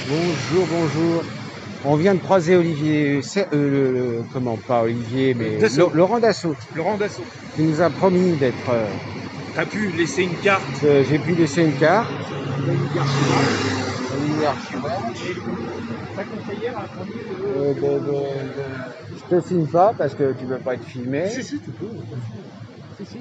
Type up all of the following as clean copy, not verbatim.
Bonjour, bonjour. On vient de croiser Olivier, comment pas Olivier, mais Dassault. Laurent Dassault, Laurent Dassault. qui nous a promis d'être. T'as pu laisser une carte. J'ai pu laisser une carte. D'Olivier Archibald. Olivier Archibald. Ta conseillère a promis Je te filme pas parce que tu ne peux pas être filmé. Si, tu peux. Si, si.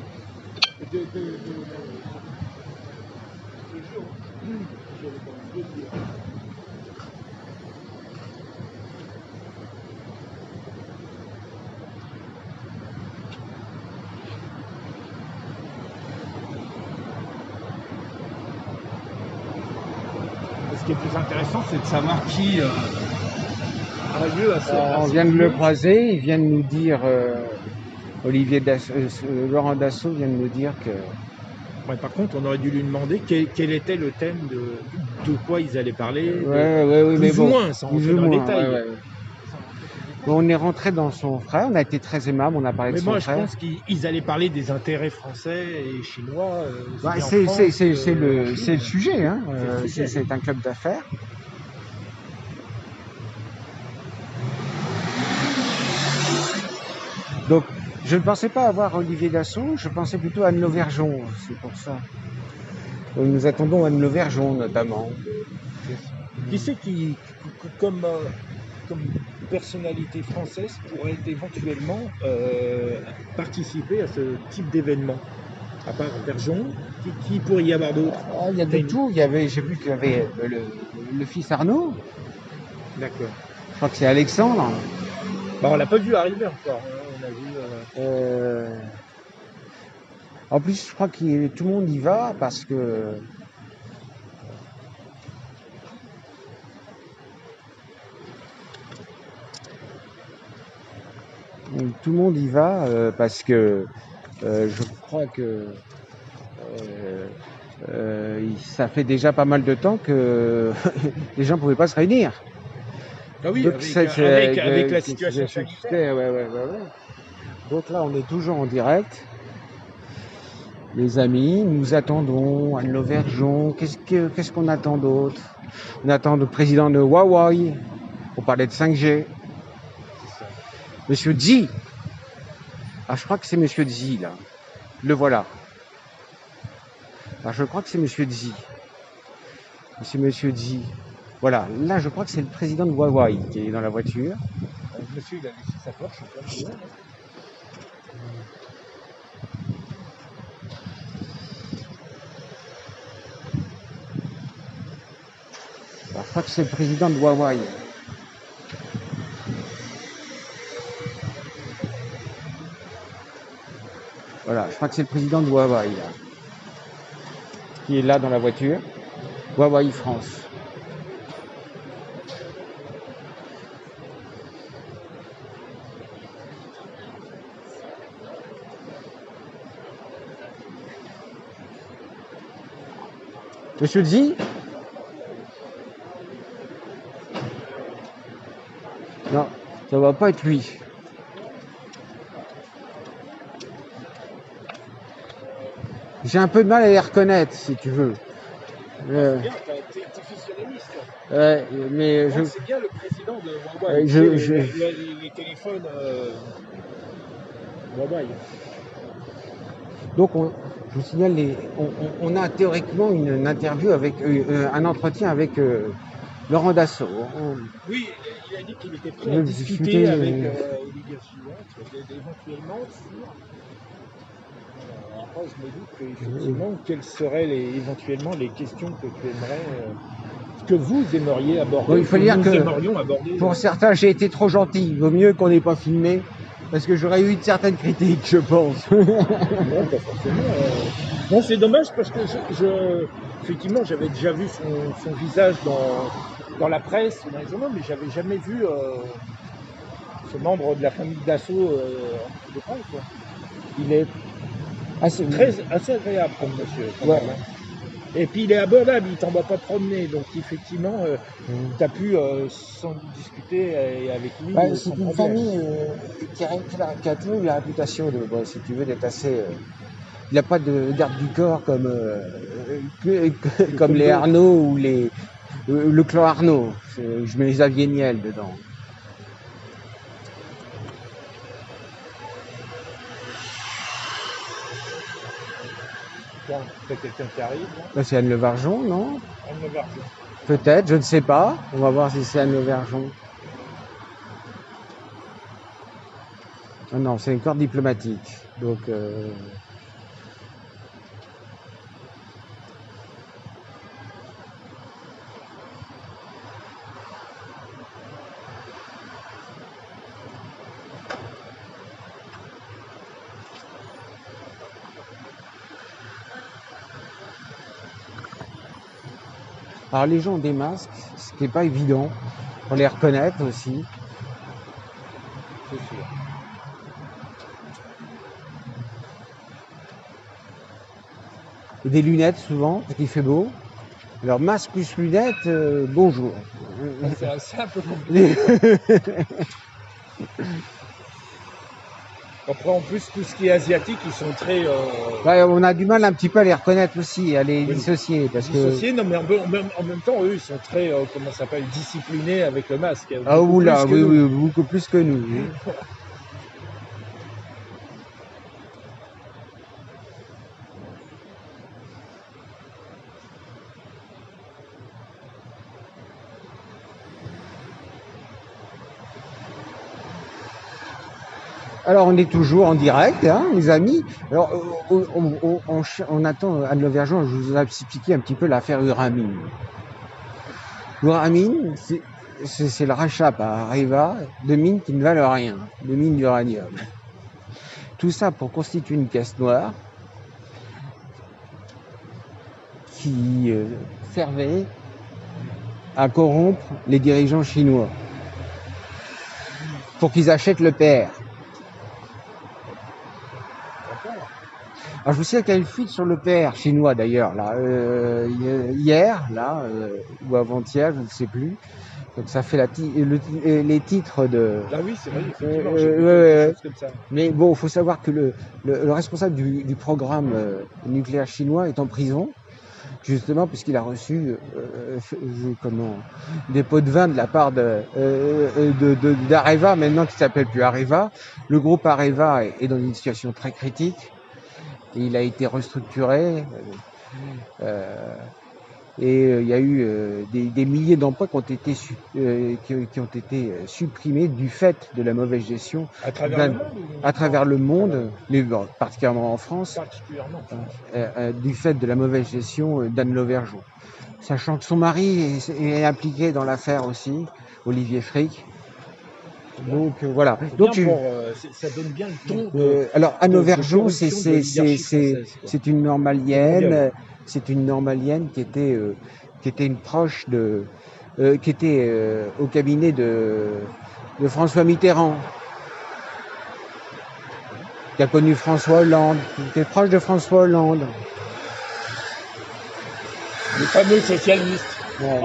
Ce qui est plus intéressant, c'est de savoir qui a lieu à On vient de le croiser, il vient de nous dire, Laurent Dassault vient de nous dire que. Ouais, par contre, on aurait dû lui demander quel était le thème de quoi ils allaient parler. Oui, mais plus bon, ou moins, sans rentrer dans le détail. Ouais. Bon, on est rentré dans son frère, on a été très aimable, on a parlé de son frère. Mais moi, je pense qu'ils allaient parler des intérêts français et chinois. C'est le sujet, hein. C'est un club d'affaires. Donc, je ne pensais pas avoir Olivier Dassault, je pensais plutôt à Anne Lauvergeon, c'est pour ça. Donc, nous attendons Anne Lauvergeon, notamment. Qui c'est qui, comme personnalité française, pourrait éventuellement participer à ce type d'événement? À part Verjon, qui pourrait y avoir d'autres? Il y a de tout. J'ai vu qu'il y avait le fils Arnaud. D'accord. Je crois que c'est Alexandre. On l'a pas vu arriver encore. On a vu. En plus, je crois que tout le monde y va parce que. Tout le monde y va parce que je crois que ça fait déjà pas mal de temps que les gens ne pouvaient pas se réunir. Ah oui, donc, avec la situation sanitaire. Ouais. Donc là, on est toujours en direct. Les amis, nous attendons Anne Lauvergeon. Qu'est-ce qu'on attend d'autre? On attend le président de Huawei pour parler de 5G. Monsieur Xi. Ah, je crois que c'est Monsieur Xi, là. Le voilà. Ah, je crois que c'est Monsieur Xi. C'est Monsieur Xi. Voilà, là, je crois que c'est le président de Huawei qui est dans la voiture. Monsieur, il a laissé sa Porsche. Alors, je crois que c'est le président de Huawei. Voilà, je crois que c'est le président de Huawei, là, qui est là dans la voiture. Huawei France. Monsieur Xi? Non, ça va pas être lui. J'ai un peu de mal à les reconnaître, si tu veux. T'es physionomiste. Mais c'est bien le président de Huawei. Les téléphones Huawei. Donc, je vous signale, on a théoriquement une interview avec un entretien avec Laurent Dassault. Oui, il a dit qu'il était prêt à discuter avec Olivier Archibald, éventuellement sur. Après, je me doute qu'effectivement, quelles seraient éventuellement les questions que tu aimerais, que vous aimeriez aborder. Bon, il faut dire que pour certains, j'ai été trop gentil. Il vaut mieux qu'on n'ait pas filmé, parce que j'aurais eu certaines critiques, je pense. Non, pas forcément. Non, c'est dommage parce que effectivement, j'avais déjà vu son visage dans la presse, dans les journaux, mais j'avais jamais vu ce membre de la famille Dassault de près, quoi. Il est assez agréable comme monsieur. Ouais. Et puis il est abordable, il t'envoie pas promener, donc effectivement, tu as pu sans discuter avec lui. C'est une famille qui a toujours eu la réputation de, si tu veux, d'être assez. Il n'a pas de garde du corps comme les Arnaud ou les Le clan Arnaud, je mets les Xavier Niel dedans. Tiens, c'est quelqu'un qui arrive, là. Là, c'est Anne Le Vargeon, non? Anne Le Vargeon. Peut-être, je ne sais pas. On va voir si c'est Anne Le Vargeon. Ah non, c'est un corps diplomatique. Donc, alors les gens ont des masques, ce qui n'est pas évident pour les reconnaître aussi. C'est sûr. Et des lunettes souvent, parce qu'il fait beau. Alors masque plus lunettes, bonjour. C'est un peu compliqué. Après, en plus, tout ce qui est asiatique, ils sont très Ouais, on a du mal un petit peu à les reconnaître aussi, à les Oui. dissocier. Parce dissociés. Non, mais en même temps, eux, ils sont très, comment ça s'appelle, disciplinés avec le masque. Ah Beaucoup oula, plus que oui, nous. oui, beaucoup plus que nous. Oui. Alors on est toujours en direct, hein, les amis. Alors on attend Anne Le Vergeon, je vous ai expliqué un petit peu l'affaire Uramine. Uramine, c'est le rachat par Areva de mines qui ne valent rien, de mines d'uranium. Tout ça pour constituer une caisse noire qui servait à corrompre les dirigeants chinois pour qu'ils achètent le PR. Alors je vous sais qu'il y a une fuite sur le PR chinois d'ailleurs, là, hier, là, ou avant-hier, je ne sais plus. Donc ça fait les titres de... Ah oui, c'est vrai, effectivement, j'ai vu ouais, quelque chose comme ça. Mais bon, il faut savoir que le responsable du programme nucléaire chinois est en prison, justement puisqu'il a reçu des pots de vin de la part d'Areva, maintenant qui s'appelle plus Areva. Le groupe Areva est dans une situation très critique. Il a été restructuré et il y a eu des milliers d'emplois qui ont été supprimés du fait de la mauvaise gestion À travers le monde à travers le monde, particulièrement en France, particulièrement. du fait de la mauvaise gestion d'Anne Le Vergeon. Sachant que son mari est impliqué dans l'affaire aussi, Olivier Frick. Donc voilà. Donc ça donne bien le ton. alors Anne Le Vergeon, corruption de l'oligarchie française, quoi. c'est une normalienne, qui était une proche qui était au cabinet de François Mitterrand, qui a connu François Hollande, qui était proche de François Hollande. Les fameux socialistes. Ouais.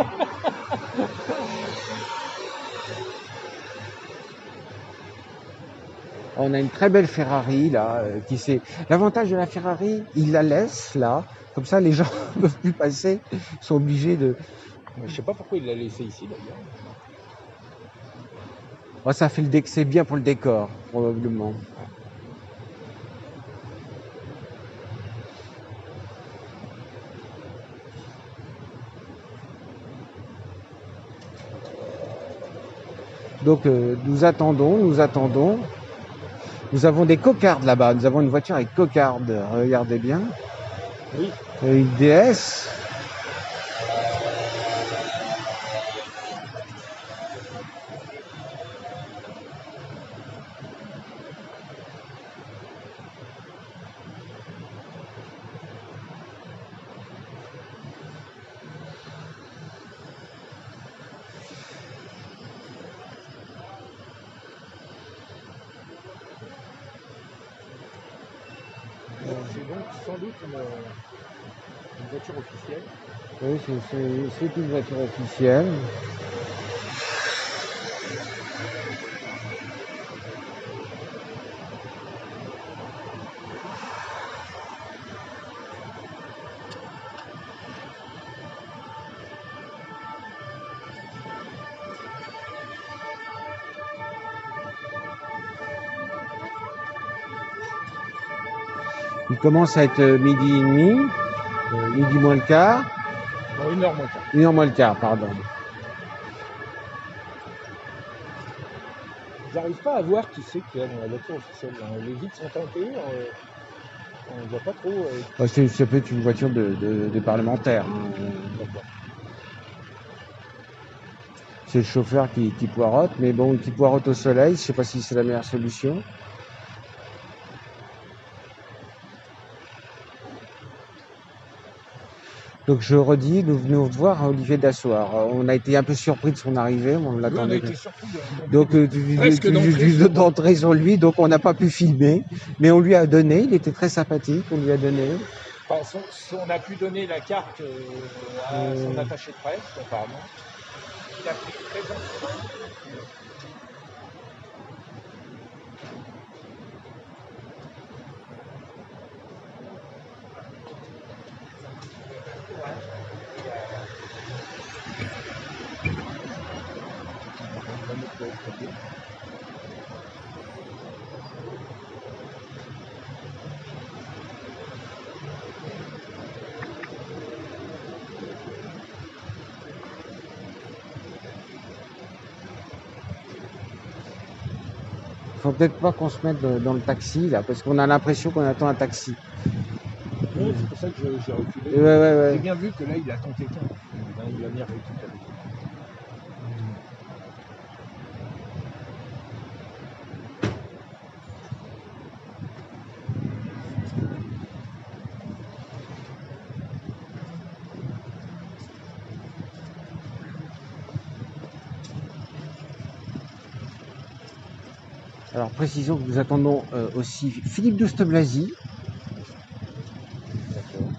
On a une très belle Ferrari là, L'avantage de la Ferrari, il la laisse là, comme ça les gens ne peuvent plus passer, ils sont obligés de. Je sais pas pourquoi il l'a laissé ici d'ailleurs. Oh, ça fait c'est bien pour le décor, probablement. Donc nous attendons. Nous avons des cocardes là-bas. Nous avons une voiture avec cocarde. Regardez bien. Oui. Une DS. C'est donc sans doute une voiture officielle. Oui, c'est une voiture officielle. Il commence à être midi et demi, midi moins le quart, Bon, 1h moins quart. 1h moins le quart, pardon. J'arrive pas à voir qui c'est qu'il y a dans la voiture officielle. Là. Les vitres sont teintées, on ne voit pas trop. Ça peut être une voiture de parlementaire. D'accord. C'est le chauffeur qui poirote, mais bon, qui poirote au soleil, je sais pas si c'est la meilleure solution. Donc je redis, nous venons de voir Olivier Dassoir. On a été un peu surpris de son arrivée, on Oui, on a l'attendait. été surpris Donc presque d'entrée. d'entrée sur lui, donc on n'a pas pu filmer, mais on lui a donné, il était très sympathique, on lui a donné. Enfin, on a pu donner la carte à son attaché de presse, apparemment. Il a pris présence. Faut peut-être pas qu'on se mette dans le taxi là, parce qu'on a l'impression qu'on attend un taxi. Oui, c'est pour ça que j'ai reculé. Ouais. J'ai bien vu que là, il attend quelqu'un. Il va venir récupérer. Alors précisons que nous attendons aussi Philippe Douste-Blazy. D'accord.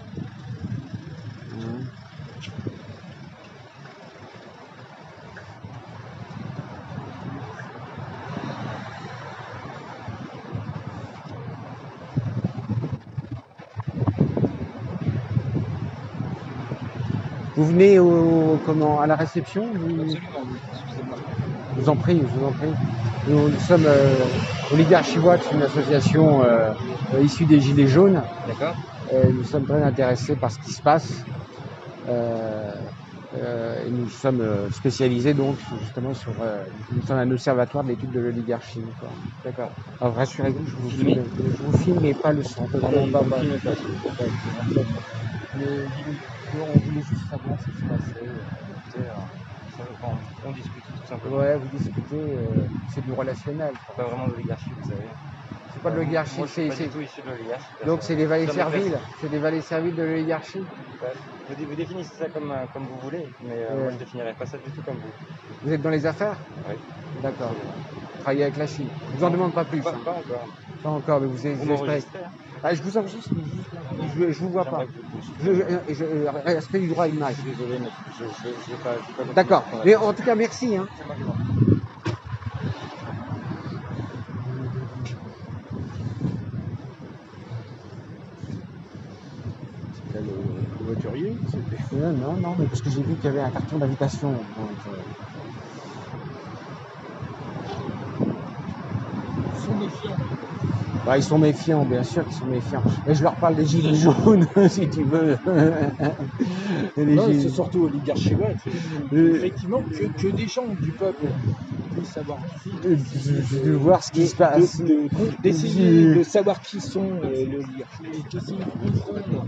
Vous venez à la réception Absolument, oui. Excusez-moi. Je vous en prie, je vous en prie. Nous sommes Oligarchie Watch, une association issue des Gilets jaunes. D'accord. Nous sommes très intéressés par ce qui se passe. Et nous sommes spécialisés donc justement nous sommes un observatoire de l'étude de l'oligarchie. D'accord. Alors rassurez-vous, je filmez vous filme mais pas le son. Pardon, Pas- vous pas- filmez pas. Mais on voulait juste savoir ce qui se passait. On discute tout simplement. Ouais, vous discutez, c'est du relationnel. Pas vraiment d'oligarchie, vous savez. C'est pas de l'oligarchie, Moi, je suis pas du tout issu de l'oligarchie. donc c'est des vallées Ça m'intéresse. serviles. C'est des vallées serviles de l'oligarchie. Ouais. Vous définissez ça comme vous voulez, mais moi je définirais pas ça du tout comme vous. Vous êtes dans les affaires? Oui. D'accord. Travaillez avec la Chine. Je vous en demande pas plus. Pas hein. encore. Pas encore, mais vous Vous espérez. m'enregistrez, hein. Ah, je vous enregistre, mais juste là. Je vous vois pas. J'aimerais que vous- Respect du droit à l'image. Je suis désolé, mais je vais pas continuer D'accord. cette Mais conversation. en tout cas, merci. Hein. C'est moi qui m'en- Là, le voiturier, c'était. Non, mais parce que j'ai vu qu'il y avait un carton d'invitation. Donc, Ils sont méfiants. bah, ils sont méfiants, bien sûr qu'ils sont méfiants. Mais je leur parle des gilets jaunes, si tu veux. Les Non, gilets- c'est surtout Oligarchie Watch. Effectivement, que des gens du peuple puissent savoir qui de voir ce qui se passe. d'essayer de savoir qui sont les oligarchies, d'essayer de comprendre.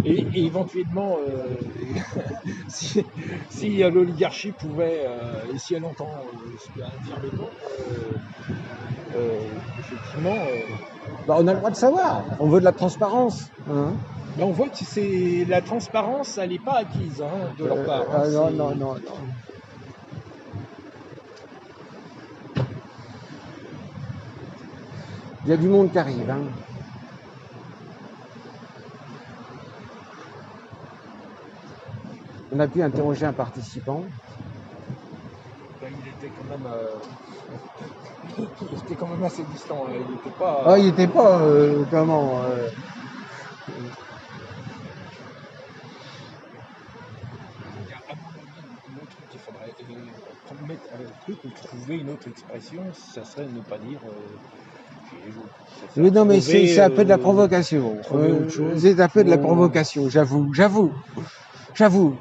Et éventuellement, si l'oligarchie pouvait, et si elle entend ce qu'a à dire le peuple, effectivement, Bah, on a le droit de savoir. On veut de la transparence. Hein. ben on voit que la transparence, elle n'est pas acquise de leur part. Non. Il y a du monde qui arrive. Hein. On a pu interroger un participant. Ben, il était quand même assez distant. Là. Il n'était pas. Ah, il n'était pas comment. À mon avis, le truc qu'il faudrait mettre un truc ou trouver une autre expression, ça serait ne pas dire Gilets jaunes. Oui, non, mais Trouver, c'est un peu de la provocation. trouver autre chose. C'est un peu de la Faut- provocation, j'avoue. Trouver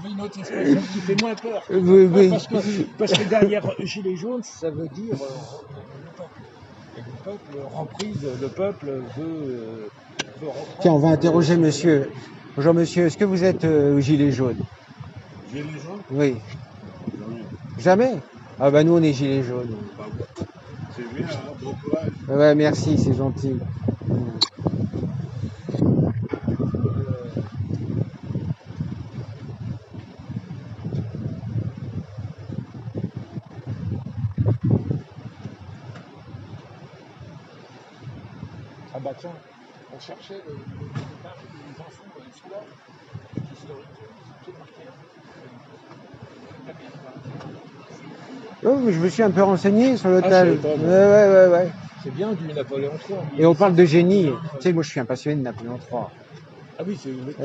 une autre expression qui fait moins peur. Oui, oui. Parce que derrière Gilets jaunes, ça veut dire le peuple. Et le peuple reprise, le peuple veut reprendre. Tiens, on va interroger monsieur. Bonjour monsieur, est-ce que vous êtes gilet jaune? Gilets jaunes? Oui. Jamais. Jamais? Ah bah nous on est gilet jaune. Bah, c'est bien, hein, bon courage. Ouais, merci, c'est gentil. Ah bah tiens, on cherchait les enfants dans les soirs historiques. C'est marqué. Oh, mais je me suis un peu renseigné sur je l'hôtel. savais pas, moi. Ouais. C'est bien du Napoléon III. Et on parle de génie. Tu sais, moi je suis un passionné de Napoléon III. Ah oui, c'est vrai.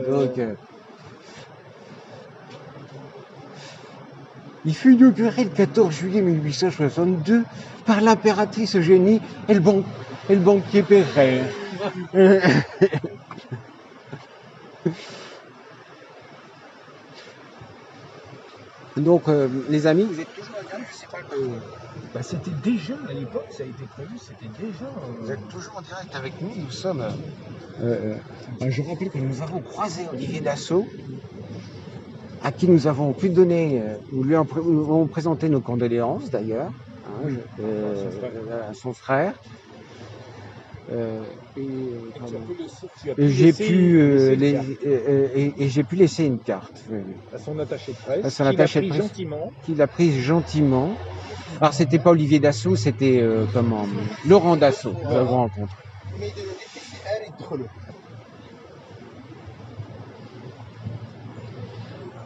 Donc, il fut inauguré le 14 juillet 1862 par l'impératrice Eugénie et le banquier Péret. Donc, les amis, vous êtes toujours là, je sais pas que... Bah, c'était déjà, à l'époque, ça a été prévu, c'était déjà... Vous êtes toujours en direct avec nous, nous sommes... je rappelle que nous avons croisé Olivier Dassault, à qui nous avons pu donner, nous lui avons présenté nos condoléances d'ailleurs, hein, à son frère. Et j'ai pu laisser une carte. Oui. À son attaché de presse, À son attaché de presse. gentiment. Qu'il a prise gentiment. Alors c'était pas Olivier Dassault, c'était Laurent Dassault que nous avons rencontré.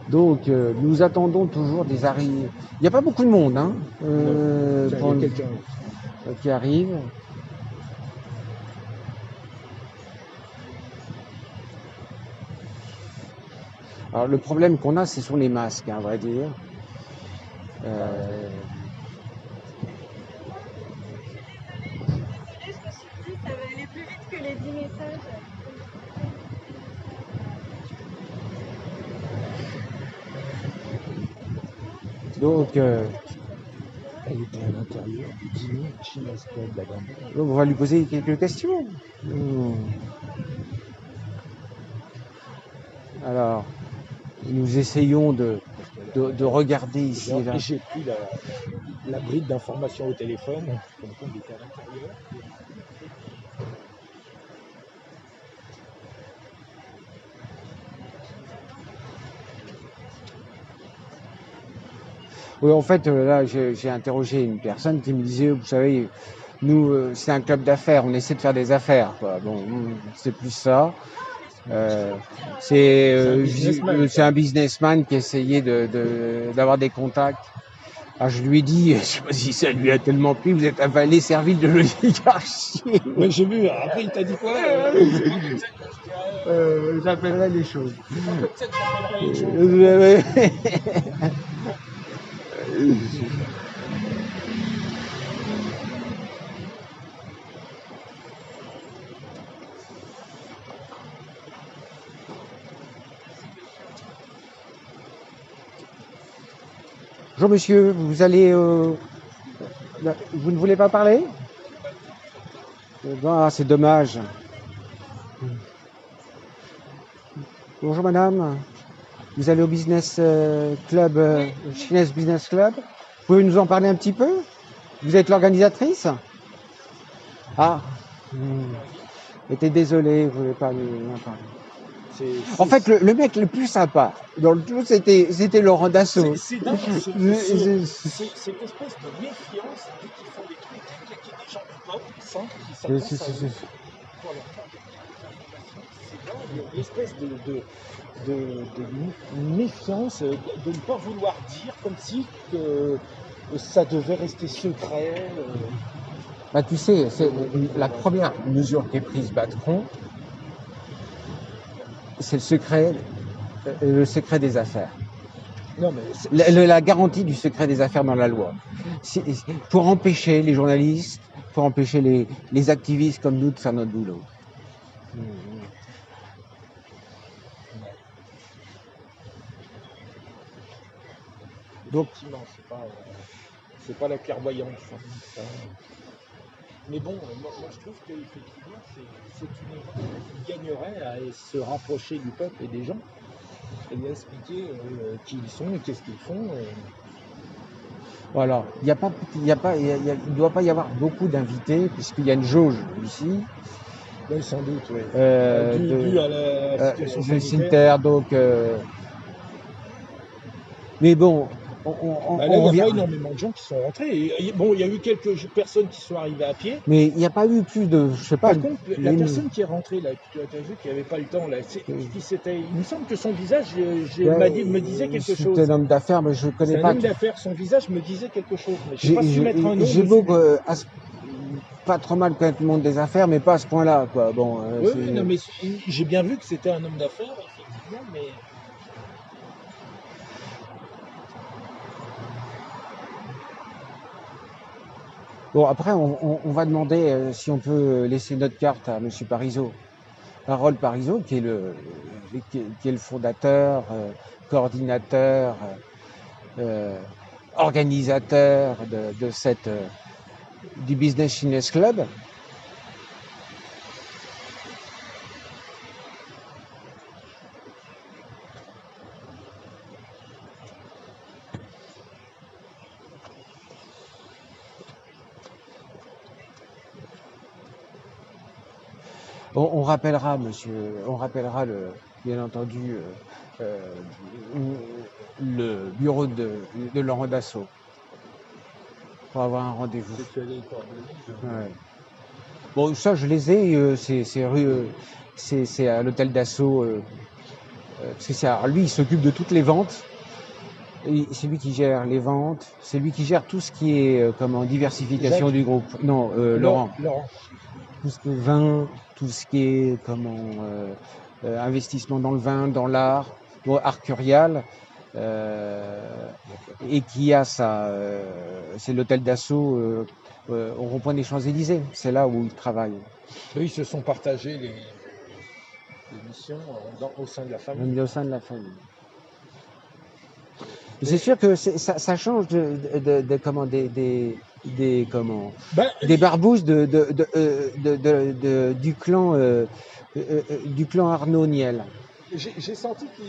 Donc nous attendons toujours des arrivées. Il n'y a pas beaucoup de monde, hein, Il y a quelqu'un. qui arrive. Alors le problème qu'on a, ce sont les masques, hein, à vrai dire. Je me suis dit, ça va aller plus vite que les 10 messages. Donc, Elle était à l'intérieur du dîner Chinas Club, la grande. on va lui poser quelques questions. Alors, nous essayons de regarder ici et là. J'ai pris la bride d'information au téléphone, comme quoi il était à l'intérieur. Oui, en fait, là, j'ai interrogé une personne qui me disait, vous savez, nous, c'est un club d'affaires, on essaie de faire des affaires, quoi. Bon, c'est plus ça. C'est un businessman qui essayait d'avoir des contacts. Alors je lui ai dit, je sais pas si ça lui a tellement plu, vous êtes un valet servile de l'oligarchie. Mais j'ai vu, après il t'a dit quoi J'appellerai les choses. Bonjour monsieur, vous allez... vous ne voulez pas parler? Ah, c'est dommage. Bonjour madame, vous allez au business club, Chinese Business Club. Vous pouvez nous en parler un petit peu? Vous êtes l'organisatrice? Ah, j'étais désolé, vous ne voulez pas nous en parler. En fait, le mec le plus sympa dans le tout, c'était Laurent Dassault. C'est dingue, cette espèce de méfiance dès qu'ils font des trucs, qu'il y a des gens du peuple qui s'attendent pour leur faire des informations. C'est dingue, il y a une espèce de méfiance, de ne pas vouloir dire, comme si ça devait rester secret. Bah, tu sais, c'est la première mesure qui est prise, Batron, c'est le secret des affaires. Non, mais La garantie du secret des affaires dans la loi. Pour empêcher les journalistes, pour empêcher les activistes comme nous de faire notre boulot. Donc, effectivement, c'est pas la clairvoyance. Hein. Mais bon, moi je trouve qu'effectivement, c'est une erreur qui gagnerait à se rapprocher du peuple et des gens et lui expliquer qui ils sont et qu'est-ce qu'ils font. Voilà. Il ne doit pas y avoir beaucoup d'invités puisqu'il y a une jauge ici. Oui, sans doute, oui. Dû à la situation sanitaire, donc. Mais bon, là, il n'y a pas énormément de gens qui sont rentrés. Bon, il y a eu quelques personnes qui sont arrivées à pied. Mais il n'y a pas eu plus de, je sais pas. Par contre, la personne qui est rentrée là, tu as vu qui n'avait pas le temps là, il me semble que son visage me disait quelque chose. C'est un homme d'affaires, mais je ne connais pas. C'est un homme d'affaires, son visage me disait quelque chose. Mais je n'ai pas su mettre un nom. J'ai beau pas trop mal connaître le monde des affaires, mais pas à ce point-là, quoi. Bon. Oui, non, mais j'ai bien vu que c'était un homme d'affaires, effectivement, mais. Bon, après, on va demander si on peut laisser notre carte à M. Parizeau. Harold Parizeau, qui est le fondateur, coordinateur, organisateur du Business Chinese Club. On rappellera, bien entendu, le bureau de Laurent Dassault pour avoir un rendez-vous. Ouais. Bon, ça, je les ai, c'est à l'hôtel Dassault, parce que lui, il s'occupe de toutes les ventes. C'est lui qui gère les ventes, c'est lui qui gère tout ce qui est diversification Jacques. Du groupe. Non, Laurent. Laurent. Tout ce qui est vin, tout ce qui est investissement dans le vin, dans l'art, Arcurial, et qui a c'est l'hôtel Dassault au rond-point des Champs-Élysées. C'est là où il travaille. Eux, ils se sont partagés les missions au sein de la famille. Au sein de la famille. C'est sûr que ça change des barbouzes du clan Arnaud Niel. J'ai senti qu'il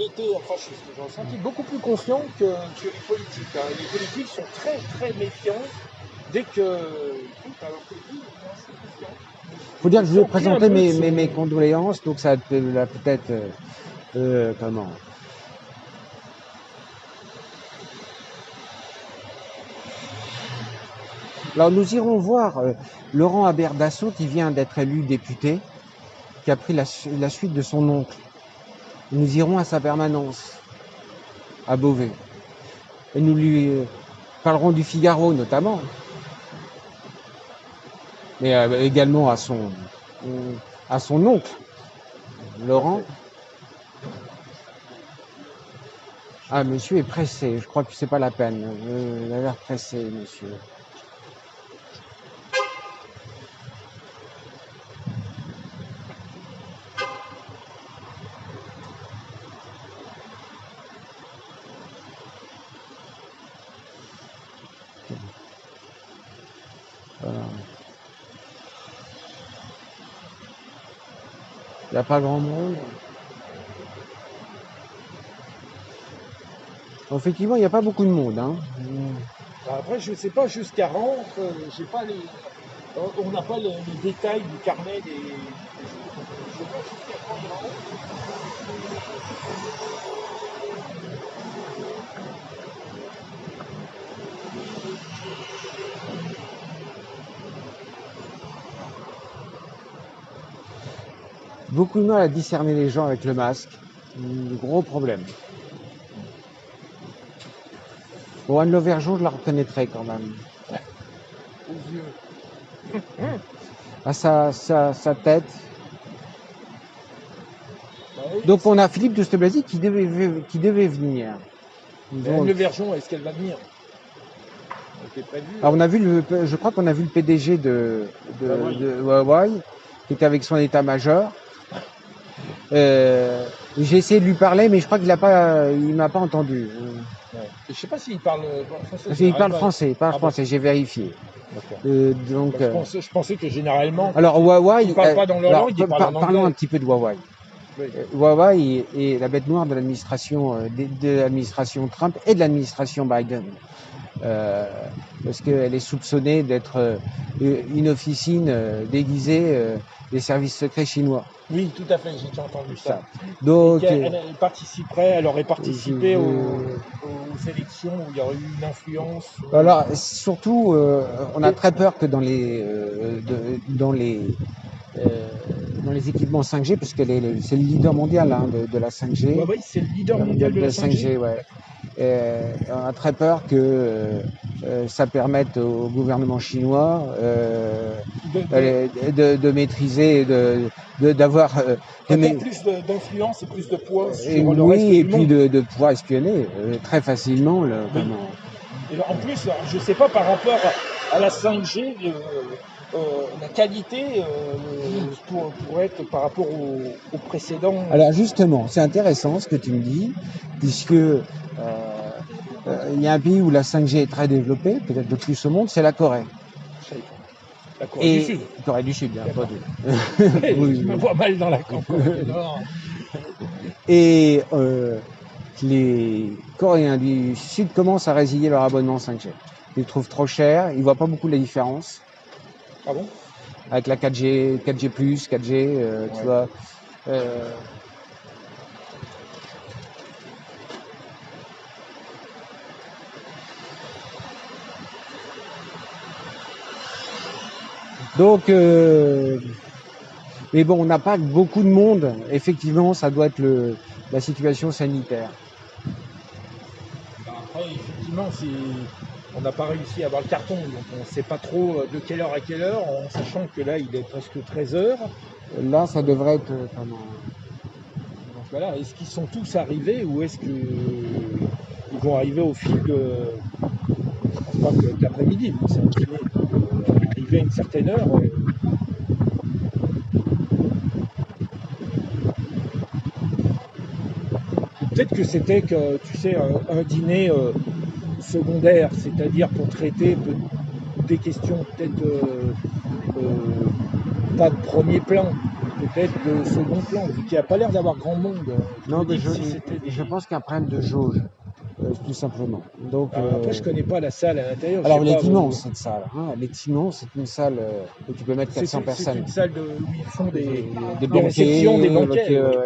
était, enfin, j'ai ressenti beaucoup plus confiant que les politiques. Hein. Les politiques sont très très méfiants dès que. Alors que lui, c'est confiant. Il faut dire que je lui ai présenté mes condoléances, donc ça l'a peut-être Alors nous irons voir Laurent Habert Dassault qui vient d'être élu député, qui a pris la suite de son oncle. Nous irons à sa permanence à Beauvais. Et nous lui parlerons du Figaro notamment, mais également à son oncle, Laurent. Ah, monsieur est pressé, je crois que c'est pas la peine. Il a l'air pressé, monsieur. Voilà. Il n'y a pas grand monde. Effectivement, il n'y a pas beaucoup de monde. Hein. Après, je ne sais pas jusqu'à rentre, j'ai pas on n'a pas les détails du carnet des. Je sais pas jusqu'à quand il rentre. Beaucoup de mal à discerner les gens avec le masque. Gros problème. Bon, Anne Lauvergeon, je la reconnaîtrais quand même. Aux yeux. À sa tête. Bah oui, Donc on a Philippe Douste-Blazy qui devait venir. Donc, Levergeon, est-ce qu'elle va venir? C'était prévu. alors on a vu je crois qu'on a vu le PDG de Huawei qui était avec son état-major. J'ai essayé de lui parler, mais je crois qu'il m'a pas entendu. Ouais. Je sais pas s'il parle français. Il parle français, j'ai vérifié. Donc, je pensais que généralement. alors Huawei, ils parlent pas dans leur langue, ils parlent en anglais. Parlons un petit peu de Huawei. Oui. Huawei est la bête noire de l'administration Trump et de l'administration Biden. Parce qu'elle est soupçonnée d'être une officine déguisée des services secrets chinois. Oui, tout à fait, j'ai déjà entendu ça. Donc, elle aurait participé aux élections où il y aurait eu une influence. Alors, surtout, on a très peur que dans les équipements 5G, parce que c'est le leader mondial de la 5G. Oui, c'est le leader mondial de la 5G. Ouais. On a très peur que ça permette au gouvernement chinois de maîtriser, d'avoir plus d'influence et plus de poids sur le reste oui, et du puis monde. de pouvoir espionner très facilement. Et en plus, je ne sais pas par rapport à la 5G, la qualité pour être par rapport au précédent. Alors justement, c'est intéressant ce que tu me dis, puisque il y a un pays où la 5G est très développée, peut-être le plus au monde, c'est la Corée. La Corée du Sud. Corée du Sud, bien entendu. Je me vois mal dans la Corée du Nord. Et les Coréens du Sud commencent à résilier leur abonnement 5G. Ils le trouvent trop cher, ils voient pas beaucoup la différence. Ah bon? Avec la 4G, 4G+, 4G, tu vois. Donc, mais bon, on n'a pas beaucoup de monde. Effectivement, ça doit être la situation sanitaire. Après, effectivement, on n'a pas réussi à avoir le carton, donc on ne sait pas trop de quelle heure à quelle heure, en sachant que là, il est presque 13h. Là, ça devrait être Donc voilà, est-ce qu'ils sont tous arrivés ou est-ce qu'ils vont arriver au fil de... Je pense pas que l'après-midi, mais c'est arriver à une certaine heure. Peut-être que c'était que, tu sais, un dîner secondaire, c'est-à-dire pour traiter des questions peut-être pas de premier plan, peut-être de second plan, vu qu'il n'y a pas l'air d'avoir grand monde. Non, mais je pense qu'il y a un problème de jauge, tout simplement. Donc, après, je connais pas la salle à l'intérieur. Alors, elle est immense, cette salle. Elle est immense, c'est une salle où tu peux mettre 400 personnes. C'est une salle où ils font des banquets,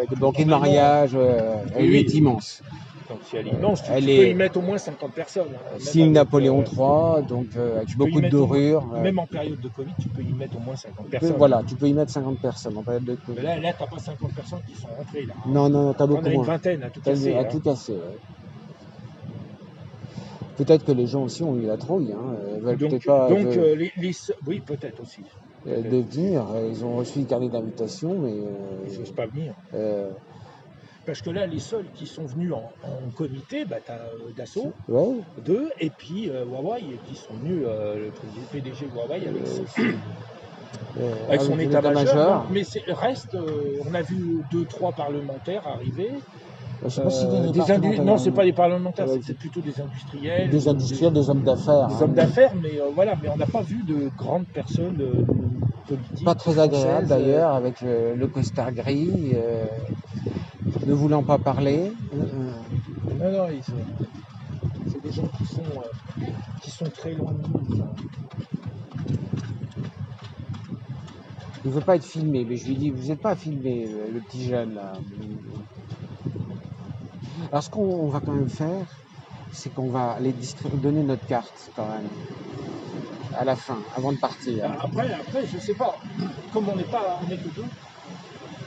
des banquets de mariage. Elle est immense. Donc, si elle est immense, tu peux y mettre au moins 50 personnes. Style Napoléon III, donc avec beaucoup de dorures. Même en période de Covid, tu peux y mettre au moins 50 personnes. Voilà, tu peux y mettre 50 personnes en période de Covid. Mais là, tu n'as pas 50 personnes qui sont rentrées. Là. Non, tu as beaucoup moins. On a une vingtaine à tout casser. À tout casser, ouais. Peut-être que les gens aussi ont eu la trouille. Oui, peut-être aussi. De venir. Ils ont reçu le carnet d'invitation, mais... ils n'osent pas venir. Parce que là, les seuls qui sont venus en comité, tu as Dassault, deux, et puis Huawei, qui sont venus, le PDG Huawei avec son état-major. Mais le reste, on a vu 2-3 parlementaires arriver. Je sais pas si non, c'est pas des parlementaires, c'est plutôt des industriels. Des industriels, des hommes d'affaires. Des hommes d'affaires, mais voilà, mais on n'a pas vu de grandes personnes politiques. Pas très agréable d'ailleurs, avec le costard gris, ne voulant pas parler. Non, c'est des gens qui sont très loin de nous. Il ne veut pas être filmé, mais je lui dis, vous n'êtes pas filmé, le petit jeune là. Alors ce qu'on va quand même faire, c'est qu'on va aller donner notre carte quand même, à la fin, avant de partir. Après, je sais pas, comme on n'est que deux,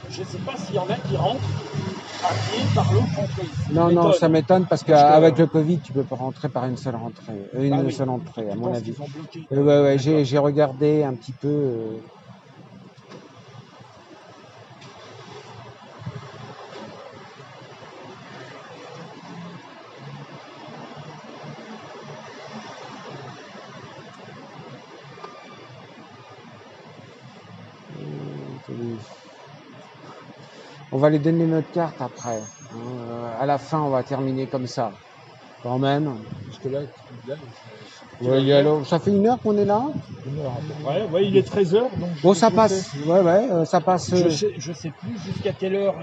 je sais pas s'il y en a qui rentrent à pied par l'autre entrée. Non, ça m'étonne parce qu'avec le Covid, tu peux pas rentrer par une seule entrée, seule entrée, à mon avis. Ouais, j'ai regardé un petit peu. On va lui donner notre carte après. À la fin, on va terminer comme ça. Quand même. Parce que là, Ouais, alors, ça fait 1 heure qu'on est là. 1 heure à peu près. Ouais, il est 13h. Donc Bon, ça passe. Ouais, ça passe. Je sais plus jusqu'à quelle heure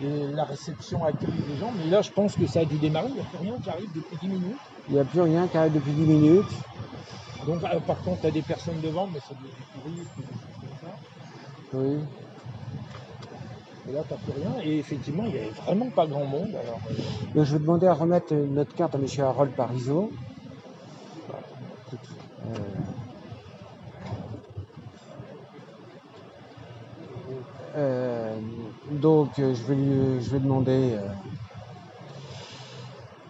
la réception accueille les gens, mais là, je pense que ça a dû démarrer. Il n'y a plus rien qui arrive depuis 10 minutes. Il n'y a plus rien qui arrive depuis 10 minutes. Donc, par contre, tu as des personnes devant, mais ça doit être des touristes ou des choses comme ça. Oui. Et là, tu n'as plus rien. Et effectivement, il n'y avait vraiment pas grand monde. Alors, Donc, je vais demander à remettre notre carte à M. Harold Parizeau. Donc, je vais demander.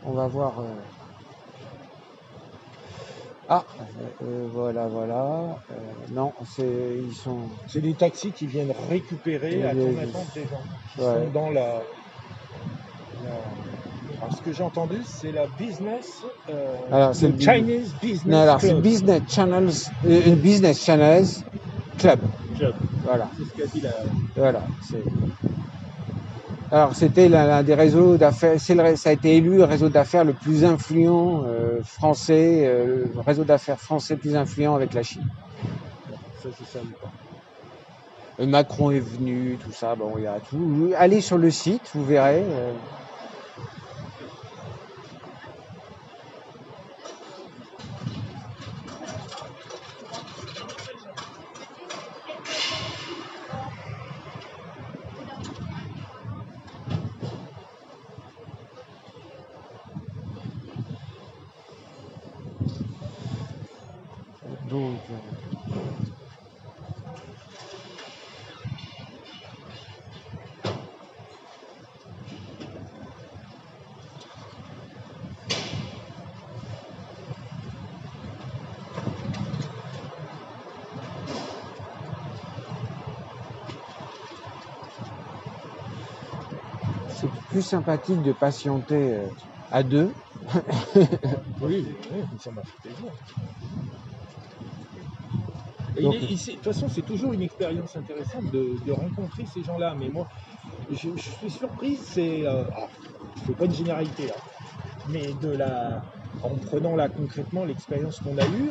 On va voir. Voilà. Non, ils sont. c'est des taxis qui viennent récupérer à ton attente des gens qui sont dans la. Alors, ce que j'ai entendu, c'est la business. Alors, c'est le Chinese Business non, alors, Club. c'est Business Channels Club. Voilà. C'est ce qu'a dit la. Voilà. Alors, c'était l'un des réseaux d'affaires. Ça a été élu le réseau d'affaires le plus influent français, le réseau d'affaires français le plus influent avec la Chine. Ça, je savais pas. Macron est venu, tout ça. Bon, il y a tout. Allez sur le site, vous verrez. Donc, c'est plus sympathique de patienter à deux. Oui, ça m'a fait plaisir. Et Donc, de toute façon, c'est toujours une expérience intéressante de rencontrer ces gens-là. Mais moi, je suis surpris, je ne fais pas une généralité là, mais en prenant là concrètement l'expérience qu'on a eue,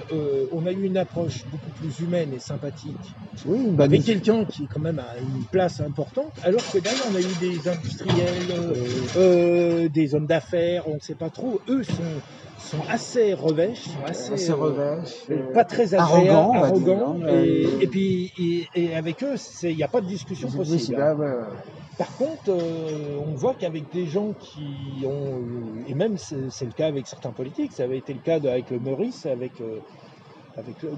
on a eu une approche beaucoup plus humaine et sympathique. oui, Avec quelqu'un qui quand même a une place importante, alors que derrière on a eu des industriels, des hommes d'affaires, on ne sait pas trop. Eux sont assez revêches, sont assez revêches, pas très agréables, arrogants, et puis avec eux, il n'y a pas de discussion possible. Par contre, on voit qu'avec des gens qui ont, et même c'est le cas avec certains politiques, ça avait été le cas avec le Meurice, avec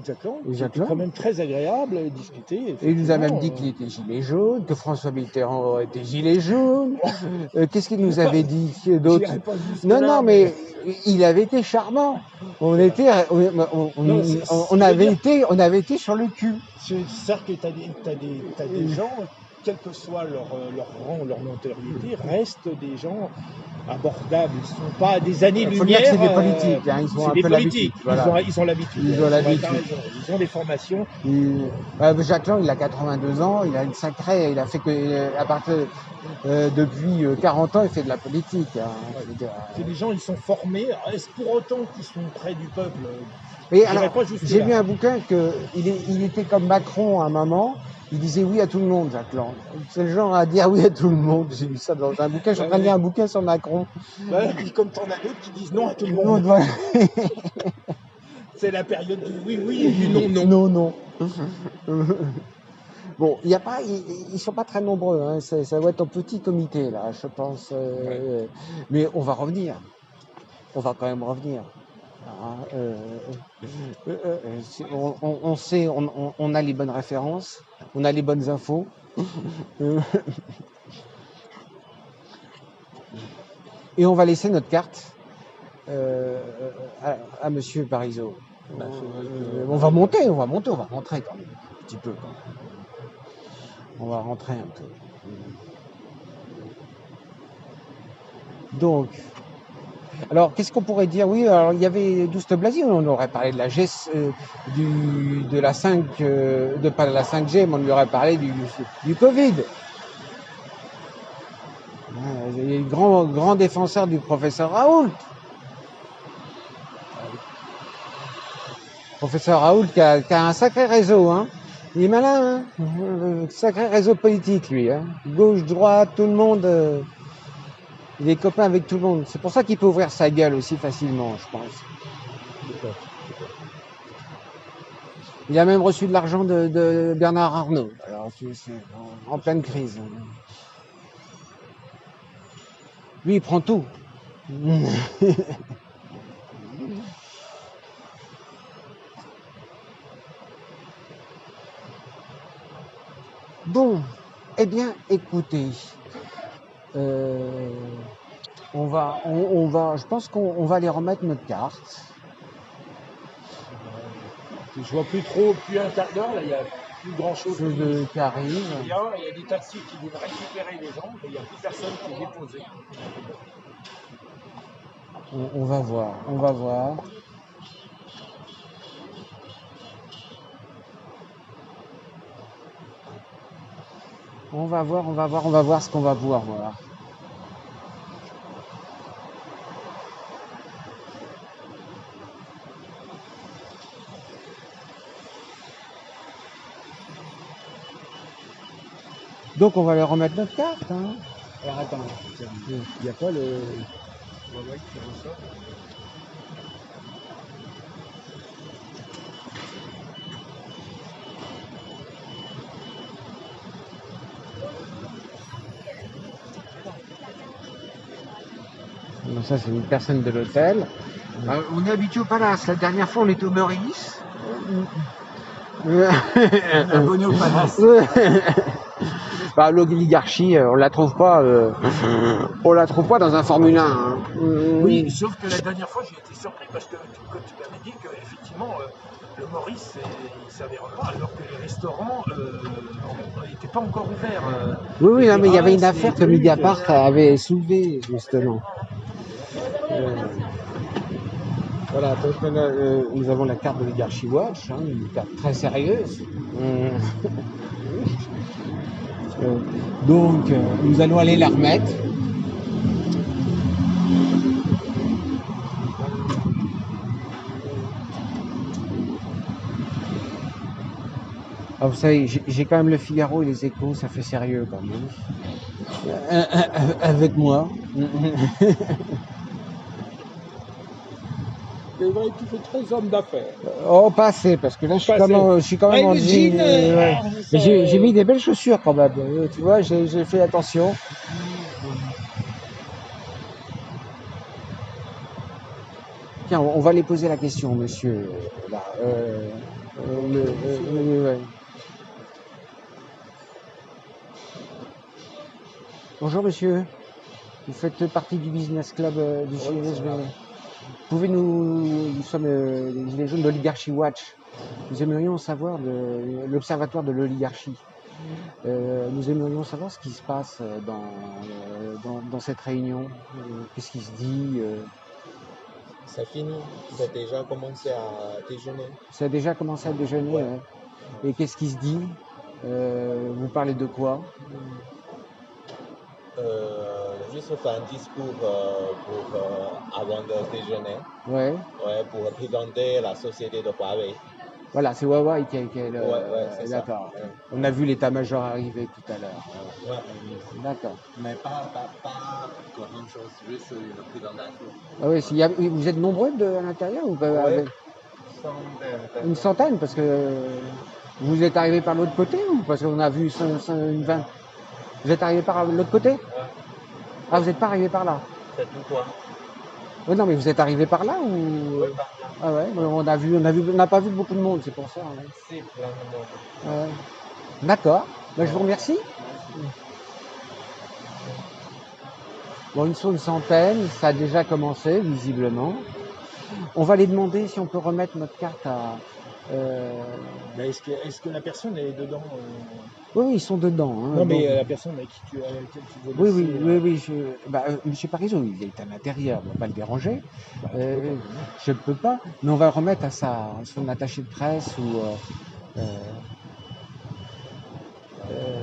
Jacques Lang, qui était quand même très agréable à discuter. Et il nous a même dit qu'il était gilet jaune, que François Mitterrand était gilet jaune. Qu'est-ce qu'il nous avait dit d'autre? Non, mais il avait été charmant. On avait été sur le cul. C'est-à-dire que tu as des gens, quel que soit leur rang, leur notoriété, restent des gens abordables. Ils ne sont pas à des années-lumière. Il faut dire que c'est des politiques. Ils ont un peu l'habitude. Voilà. Ils ont l'habitude. Ils ont des formations. Jacques Lang, il a 82 ans. Il a une sacrée. Il a fait que à partir depuis 40 ans, il fait de la politique. C'est des gens, ils sont formés. Est-ce pour autant qu'ils sont près du peuple? Et alors, j'ai lu un bouquin il était comme Macron à un moment. Il disait oui à tout le monde, Jacques Lang. C'est le genre à dire oui à tout le monde. J'ai lu ça dans un bouquin. Je suis en train de lire un bouquin sur Macron. Comme t'en as d'autres qui disent non à tout le monde. C'est la période du oui et du non. Bon, il y a pas, ils sont pas très nombreux. Hein. Ça doit être un petit comité là, je pense. Mais on va revenir. On va quand même revenir. On sait, on a les bonnes références, on a les bonnes infos. Et on va laisser notre carte à Monsieur Parizeau. On va rentrer quand même un petit peu. On va rentrer un peu. Donc, Alors, qu'est-ce qu'on pourrait dire? Oui, alors il y avait Douste Blazy, on aurait parlé de la G, de la 5, pas de la 5G, mais on lui aurait parlé du Covid. Il est le grand défenseur du professeur Raoult. Professeur Raoult qui a un sacré réseau, hein. Il est malin, hein. Sacré réseau politique, lui, hein. Gauche, droite, tout le monde. Il est copain avec tout le monde. C'est pour ça qu'il peut ouvrir sa gueule aussi facilement, je pense. Il a même reçu de l'argent de Bernard Arnault. Alors, c'est en pleine crise. Lui, il prend tout. Bon, eh bien, écoutez, je pense qu'on va aller remettre notre carte. Je vois plus trop, plus un quart d'heure, là, il n'y a plus grand chose qui arrive. Il y a des taxis qui viennent récupérer les gens, mais il n'y a plus personne qui est déposé. On va voir. On va voir ce qu'on va pouvoir voir. Donc on va leur remettre notre carte. Hein. Alors attends, il n'y a pas le mec qui ressort. Donc ça c'est une personne de l'hôtel. On est habitué au Palace. La dernière fois on était au Meurice. Abonné au Palace. Bah, l'oligarchie, on la trouve pas dans un Formule 1. Hein. Oui, sauf que la dernière fois j'ai été surpris parce que comme tu m'avais dit qu'effectivement le Maurice il s'avère pas alors que les restaurants n'étaient pas encore ouverts. Oui, non, mais il y avait une affaire que Mediapart avait soulevée justement. Voilà, donc nous avons la carte de l'Oligarchy Watch, hein, une carte très sérieuse. Donc, nous allons aller la remettre. Ah, vous savez, j'ai quand même le Figaro et les Échos, ça fait sérieux quand même. Avec moi. C'est vrai que tu fais très homme d'affaires. Oh, pas assez, parce que là, je suis quand même en jean. Ouais. J'ai mis des belles chaussures quand même. Tu vois, j'ai fait attention. Tiens, on va les poser la question, monsieur. Là, ouais. Bonjour, monsieur. Vous faites partie du business club du CNSB. Nous sommes les Gilets jaunes d'Oligarchy Watch. Nous aimerions savoir de l'observatoire de l'oligarchie. Nous aimerions savoir ce qui se passe dans cette réunion. Qu'est-ce qui se dit C'est fini. Ça a déjà commencé à déjeuner. Ça a déjà commencé à déjeuner. Ouais. Ouais. Et qu'est-ce qui se dit Vous parlez de quoi Juste faire un discours avant de déjeuner. Ouais. Ouais, pour présenter la société de Huawei. Voilà, c'est Huawei qui est le. Ouais, c'est d'accord. ça. Ouais. On a vu l'état-major arriver tout à l'heure. Ouais. D'accord. Mais pas grand chose, juste une présentation. Ah oui, vous êtes nombreux à l'intérieur ou pas Ouais. Une centaine, parce que vous êtes arrivé par l'autre côté ou parce qu'on a vu une vingtaine. Vous êtes arrivé par l'autre côté? Ouais. Ah, vous n'êtes pas arrivé par là? C'est tout quoi. Oui, non, mais vous êtes arrivé par là ou? Ouais, par là. Ah ouais, on n'a pas vu beaucoup de monde, c'est pour ça. Hein. C'est plein de monde. Ouais. D'accord. Ben, je vous remercie. Bon, ils sont une centaine, ça a déjà commencé, visiblement. On va les demander si on peut remettre notre carte Mais est-ce que la personne est dedans Oui, ils sont dedans. Hein, Non, mais donc- la personne avec laquelle tu veux Oui, laisser, oui. Monsieur Parisot, il est à l'intérieur, on va pas le déranger. bah, Je ne peux pas, mais on va le remettre à son attaché de presse ou.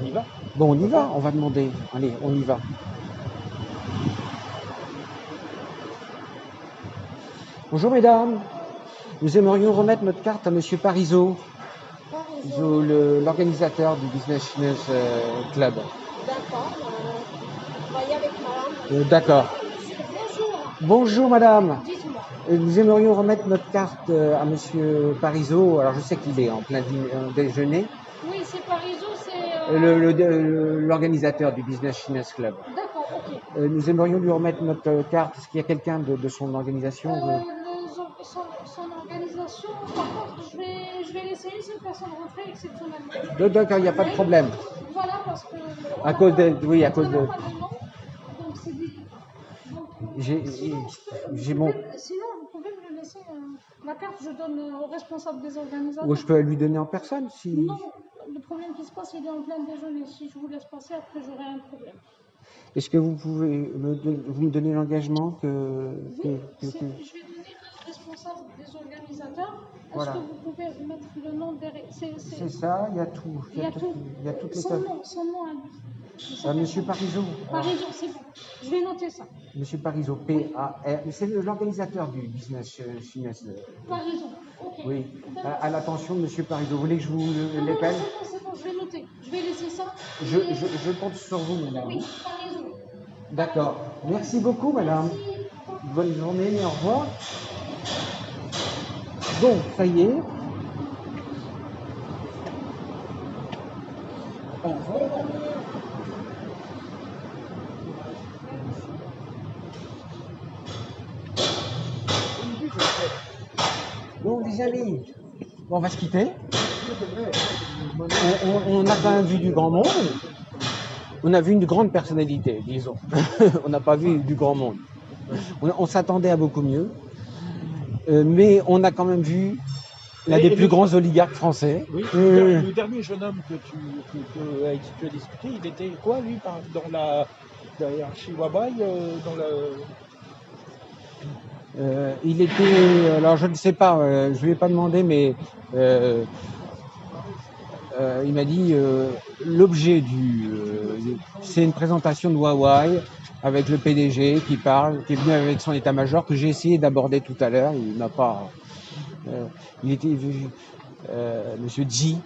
on y va. Bon, on y va, on va demander. Allez, on y va. Bonjour mesdames, nous aimerions remettre notre carte à Monsieur Parisot, l'organisateur du Business Finance Club. D'accord, on va y avec madame. D'accord. Bonjour, Bonjour madame. dites-moi. Nous aimerions remettre notre carte à Monsieur Parisot. Alors je sais qu'il est en plein déjeuner. Oui, c'est Parisot, c'est... L'organisateur du Business Finance Club. D'accord, ok. Nous aimerions lui remettre notre carte. Est-ce qu'il y a quelqu'un de son organisation Son organisation, par contre, je vais laisser une seule personne rentrer exceptionnellement. D'accord, il n'y a pas de problème. Voilà, parce que... À cause de... Oui, à cause de... Donc c'est dit. J'ai Sinon, mon... sinon, vous pouvez me laisser la carte, je donne au responsable des organisateurs. Ou je peux lui donner en personne si... Non, le problème qui se passe, il est en plein déjeuner. Si je vous laisse passer, après j'aurai un problème. Est-ce que vous pouvez me donner l'engagement que... Oui, je vais donner un responsable des organisateurs. Est-ce Voilà. que vous pouvez mettre le nom derrière? C'est ça, il y a tout. Il y a tout. Il y a toutes les... Son nom à lui. Monsieur Parisot. Parisot, c'est bon. Je vais noter ça. Monsieur Parisot, P-A-R... C'est l'organisateur du Business Finance. Parisot, ok. Oui, à l'attention de Monsieur Parisot. Vous voulez que je vous l'épelle? C'est bon, je vais noter. Je vais laisser ça. Je compte sur vous, madame. Oui, Parisot. D'accord. Merci beaucoup, madame. Bonne journée, au revoir. Bon, ça y est. Au revoir. Bon, les amis, on va se quitter. On a quand même vu du grand monde. On a vu une grande personnalité, disons. On n'a pas vu du grand monde. On s'attendait à beaucoup mieux. Mais on a quand même vu l'un des plus grands oligarques français. Oui, le dernier jeune homme avec qui tu as discuté, il était quoi, lui, dans la hiérarchie Huawei, dans le... Il était, alors je ne sais pas, je ne lui ai pas demandé, mais il m'a dit l'objet c'est une présentation de Huawei avec le PDG qui parle, qui est venu avec son état-major que j'ai essayé d'aborder tout à l'heure. Il n'a pas, il était Monsieur Xi,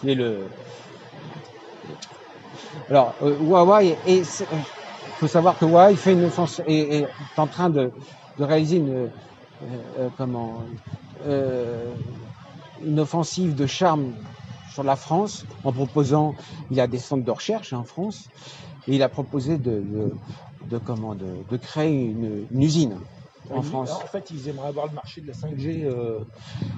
qui est le. Alors Huawei il faut savoir que Huawei fait est en train de réaliser une offensive de charme sur la France en proposant, il a des centres de recherche en France, et il a proposé de créer une usine en France. Alors, en fait, ils aimeraient avoir le marché de la 5G.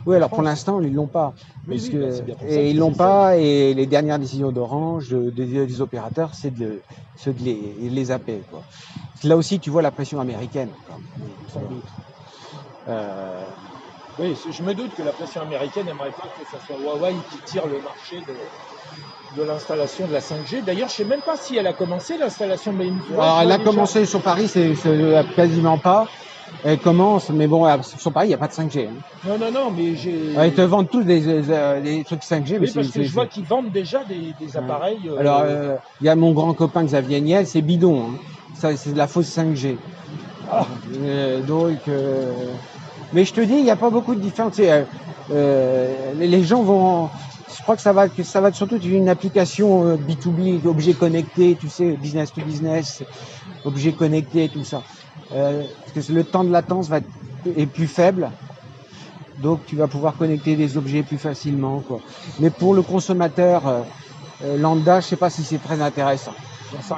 Oui, alors pour l'instant, ils l'ont pas. Oui, Parce oui, que, c'est bien pour ça et que ils l'ont c'est pas, et les dernières décisions d'Orange, des opérateurs, c'est de les zapper, quoi. Là aussi, tu vois la pression américaine, quoi. Sans doute. Oui, je me doute que la pression américaine n'aimerait pas que ce soit Huawei qui tire le marché de l'installation de la 5G. D'ailleurs, je ne sais même pas si elle a commencé l'installation, mais une fois. Alors, elle a commencé sur Paris, c'est quasiment pas. Elle commence, mais bon, sur Paris, il n'y a pas de 5G. Hein. Non, mais j'ai. Ils te vendent tous des trucs 5G. Oui, mais parce que je vois qu'ils vendent déjà des appareils. Alors, il y a mon grand copain Xavier Niel, c'est bidon. Hein. Ça, c'est de la fausse 5G. Ah. Mais je te dis, il n'y a pas beaucoup de différence. Les gens vont. Je crois que ça va surtout être une application B2B, objets connectés, tu sais, business to business, objets connectés, tout ça. Parce que le temps de latence est plus faible, donc tu vas pouvoir connecter des objets plus facilement, quoi. Mais pour le consommateur lambda, je sais pas si c'est très intéressant.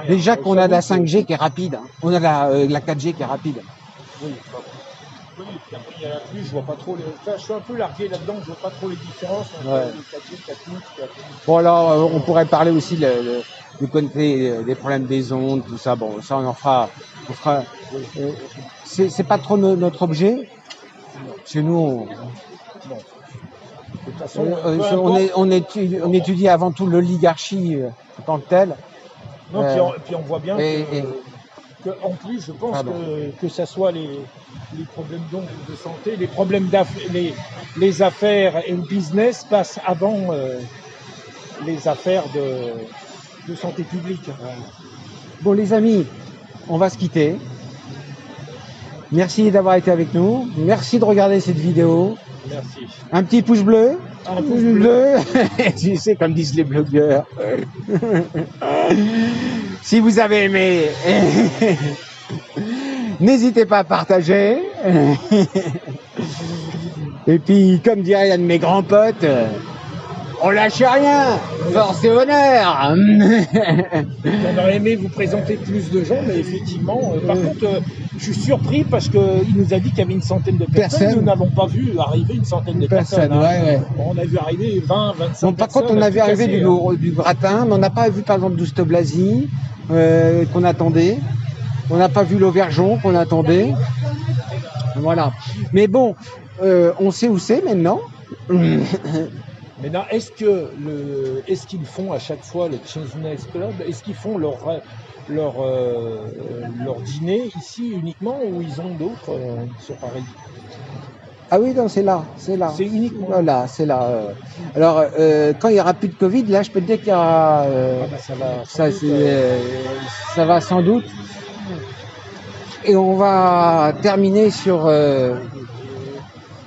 Déjà qu'on a la 5G qui est rapide, hein. On a la 4G qui est rapide. Oui, oui, puis après, il y a la pluie, je vois pas trop Enfin, je suis un peu largué là-dedans, je vois pas trop les différences entre les 4G, 4 Bon, alors, on pourrait parler aussi du côté des problèmes des ondes, tout ça. Bon, ça, on fera. C'est pas trop notre objet. Chez nous, Non. De toute façon, peu importe. on étudie avant tout l'oligarchie en tant que telle. Non, puis on voit bien et- que en plus, je pense Pardon. que ça soit les problèmes donc de santé, les problèmes les affaires et le business passent avant les affaires de santé publique. Bon, les amis, on va se quitter. Merci d'avoir été avec nous. Merci de regarder cette vidéo. Merci. Un petit pouce bleu. Un pouce bleu. Tu sais, comme disent les blogueurs. Si vous avez aimé, n'hésitez pas à partager. Et puis, comme dirait un de mes grands potes, on lâche rien. Force et honneur. On aurait aimé vous présenter plus de gens, mais effectivement, par contre, je suis surpris parce qu'il nous a dit qu'il y avait une centaine de personnes. Personne. Nous n'avons pas vu arriver une centaine de personnes. Personne, ouais. On a vu arriver 20, 25 Bon, par personnes. contre, on a vu tout arriver casser, du gratin, mais on n'a pas vu par exemple Douste Blasi qu'on attendait. On n'a pas vu l'Auvergeon qu'on attendait. Voilà. Mais bon, on sait où c'est maintenant. Maintenant, est-ce qu'ils font à chaque fois le Business Club? Est-ce qu'ils font leur dîner ici uniquement ou ils ont d'autres sur Paris? Ah oui, non, c'est là. C'est uniquement. Voilà, c'est là. Alors, quand il n'y aura plus de Covid, là, je peux te dire qu'il y aura. Ça va sans doute. Et on va terminer sur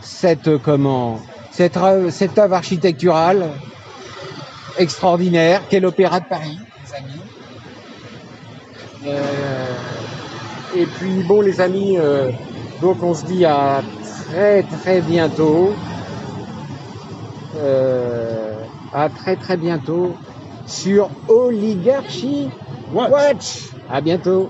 cette œuvre architecturale extraordinaire qu'est l'Opéra de Paris, les amis. Et puis bon, les amis, donc on se dit à très très bientôt. À très très bientôt sur Oligarchie Watch. À bientôt.